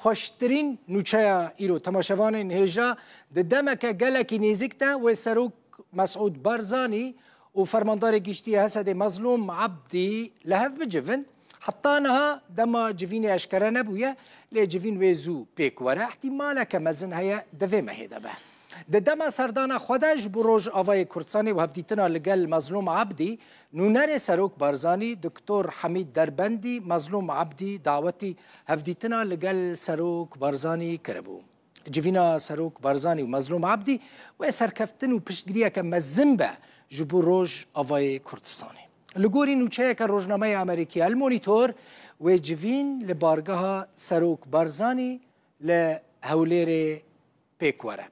خوشترین نوچه ایرو تماشاوان هجا دمک گلکی نزیکتا و سروک مسعود بارزانی و فرماندار گشتی حسد مظلوم عبدی لهف بجفن حتى انها دما جفين اشكره نبويه لجفين ويزو بيكوره احتمالا كمزن هي دفي مهيده به دما سردانا خودش بروج اوای کردستانی و هفدیتنا لگل مظلوم عبدی نونر سروک بارزانی دکتور حمید دربندی مظلوم عبدی دعوتی هفدیتنا لگل سروک بارزانی کربو جفینا سروک بارزانی و مظلوم عبدی و سرکفتن و پشتگیریه که مزن به جبو روج اوای کردستانی لگوری نوچه که روزنامه امریکی المونیتور و جوین لبارگاه سروک بارزانی لهولیر پیکوره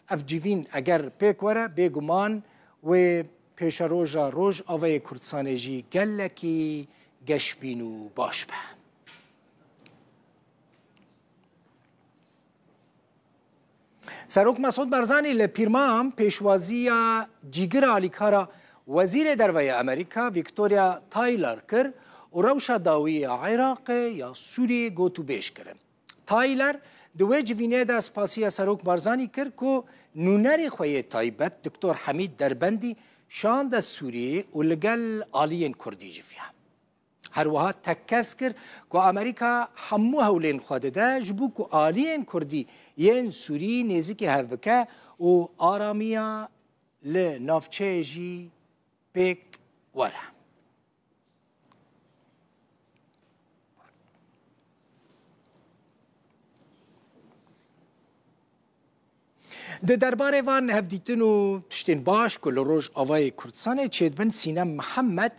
اف جوین اگر پیکوره بگمان و پیش روژا روژ آوای کردستان جی گلکی گشبینو باش به سروک مسعود بارزانی لپیرمام پیشوازی جیگر آلیکارا وزیر دروی امریکا ویکتوریا تایلر کر و روشا داوی عراق یا سوری گوتو بیش کرن. تایلر دوی جوینه دا سپاسی سروک بارزانی کر که نونری خوی تایبت دکتور حمید دربندی شان دا سوریه و لگل آلین کردی جفیه. هر وها تکس کر که امریکا همو هولین خواده ده جبو که آلین کردی ین سوری نیزی که هفکه و آرامیا لنافچه جی پیک وره. ده درباره وان هفدیتن و تشتین باش کل روش آوای کردستانه چیدبن سینم محمد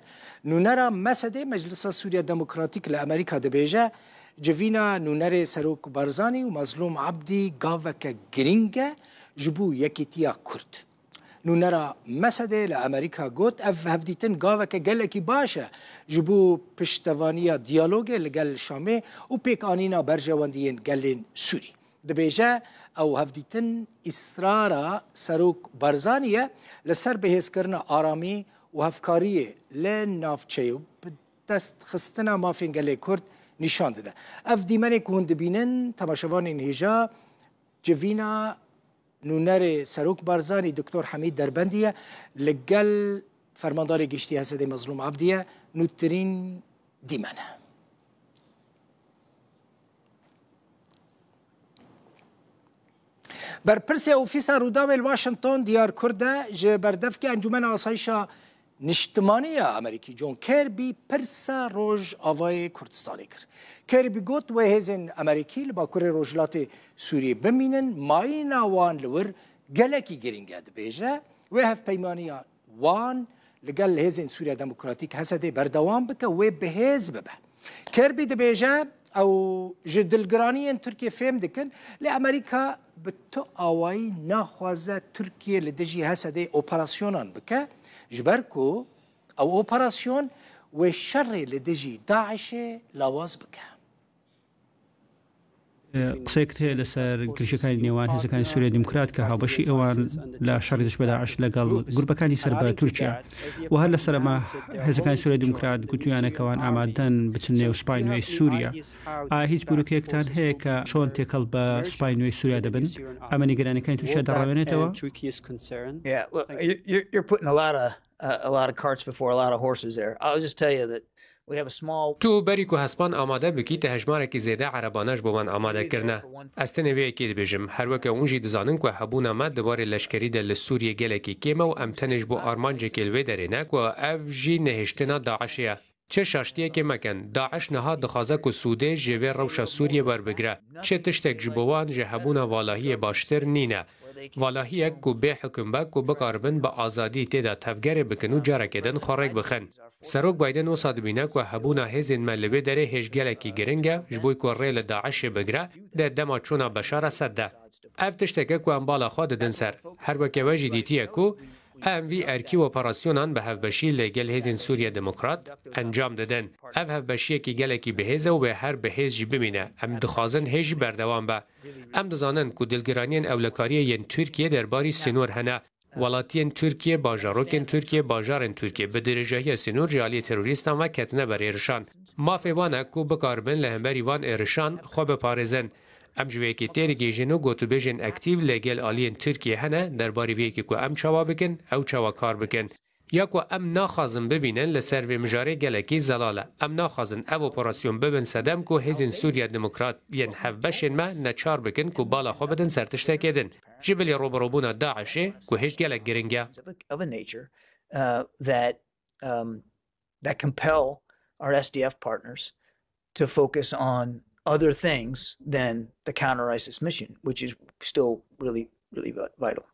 نونرا مسده مجلس سوریا دموکراتیک لامریکا ده بیجه جوینا نونر سروک بارزانی و مظلوم عبدی گاوک گرینگه جبو یکیتیا کرد. نونرا مسده لامریکا گوت اف هفدیتن گاوک گلکی باشه جبو پشتوانیا دیالوگ لگل شامه و پیک آنینا برجواندین گلین سوری. ده بیجه او هفدیتن اصرارا سروک بارزانیه لسر بهز کرنا آرامی و هفکاریه لنافچه و دست خستنا مافین گله کرد نشان داده. اف دیمنه که هند بینن تماشاوان هجا جوینا نونر سروک بارزانی دکتور حمید دربندیه لگل فرماندار گشتی حسد مظلوم عبدیه نوترین دیمنه. بر پرسی اوفیس روداویل واشنطن دیار کرده جه بردف که انجمن آسایش نشتمانی امریکی جون کربی پرسا روژ آوای کردستانی کرد. کربی گوت و هزین امریکی لباکر روژلات سوریه بمینن ماینا وان لور گلکی گرینگه ده بیجه و هف پیمانی وان لگل هزین سوریه دموکراتیک حسده بردوام بکه و بهز ببه. کربی ده بیجه او جدلگرانی ترکیه فهم دکن لامریکا بتو آوای ناخوازه ترکیه لدجی حسده اپراسیونان بکه جبركو او اوبراسيون والشر لدجي داعش لاواز بك قسەیەکت هەیە لەسەر گرژەکانی نێوان هێزەکانی سووریا دیموکرات کە هاوبەشی ئەوان لە شەڕی دەست بە داعش لەگەڵ گروپەکانی سەر بە تورکیا و هەر لەسەرەما هێزەکانی سووریا دیموکرات گوتویانەکەوان ئامادەن بچن نێو سوپای نوێی سووریا هیچ بورۆکەیەکتان هەیە کە چۆن تێکەڵ بە سوپای نوێی سووریا دەبن ئەمە نیگەرانیەکانی تورکیا دەڕاوێنێتەوە a lot of carts before a lot of horses there. I'll just tell you that we have a small تو بریکو هسپان آماده بکی ته هجمارکی زیده عربانش بوان آماده کرنه استنوی کی بجم هر وقت اونجی دزانن که حبونا ما دوباره لشکری دل سوریه گلکی کیما و امتنش بو آرمانج کلوی درینک و افجی نهشتنا داعشیه چه شاشتیه که مکن داعش نها دخوازه که سوده جوه روشا سوریه بر بگره چه تشتک جبوان جهبونا والاهی باشتر نینه والاهیه که به حکم با که بکاربن با آزادی تیدا تفگر بکنو جارکدن خارج بخن سروک بایدن و صادبینه که هبونا هزین ملوی داره هجگله کی گرنگه جبوی که ریل داعش بگره ده دما چونا بشار سده اف تشتکه که انبالا خواه دن سر هر وکه وجی دیتیه که وی ارکی و اپراسیونان به هفبشی لگل هزین سوریا دموکرات انجام دادن. هفبشی که گلکی بهزه و به هر بهز جی بمینه. دخوازن هجی بردوام به. دزانن که دلگرانین اولکاری ین ترکیه درباری سنور هنه. ولاتین ترکیه باجاروکین ترکیه باجارن ترکیه به درجه سنور جالی تروریستان و کتنه بر ایرشان. مافی وانه که بکاربن لهمبری وان ایرشان خوب پارزن. ام جویکی تیرگی جنو گوتو بیجن اکتیو لگل آلین ترکیه هنه درباره ویکی که ام چوا بکن او چوا کار بکن. یا که ام ناخازن ببینن لسر و مجاره گلکی زلاله. ام ناخازن او اپراسیون ببین صدم که هزین سوریا دموکرات ین هف بشن ما نچار بکن که بالا خواه بدن سرتشته کدن. جبلی روبروبونا داعشه که هیچ گلک گرنگه. That compel our SDF partners to focus on other things than the counter-ISIS mission, which is still really vital.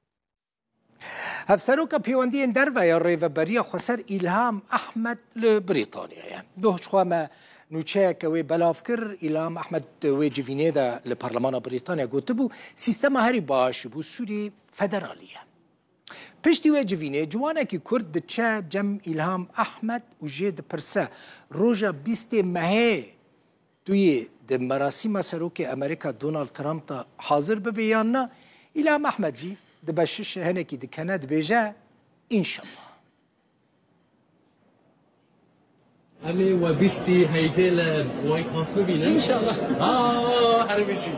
هفسروك بيواندين درفا يا ريفا بريا خسر إلهام أحمد لبريطانيا دوهش خواما نوچه که بلافکر إلهام أحمد وجفيني دا لبرلمان بريطانيا قوتبو سيستم هاري باش بو سوري فدرالية پشتی وجفيني جوانا كي كرد دچه جم إلهام أحمد وجيد برسا روجا بيست مهي دوی د مراسم سروک امریکا دونالد ترامپ تا حاضر ببیاننا إلهام أحمد جی د بشش هنکی د کند بیجه انشالله امي وبيستي هيفيل وايت هاوس ببینن ان شاء الله هر بشي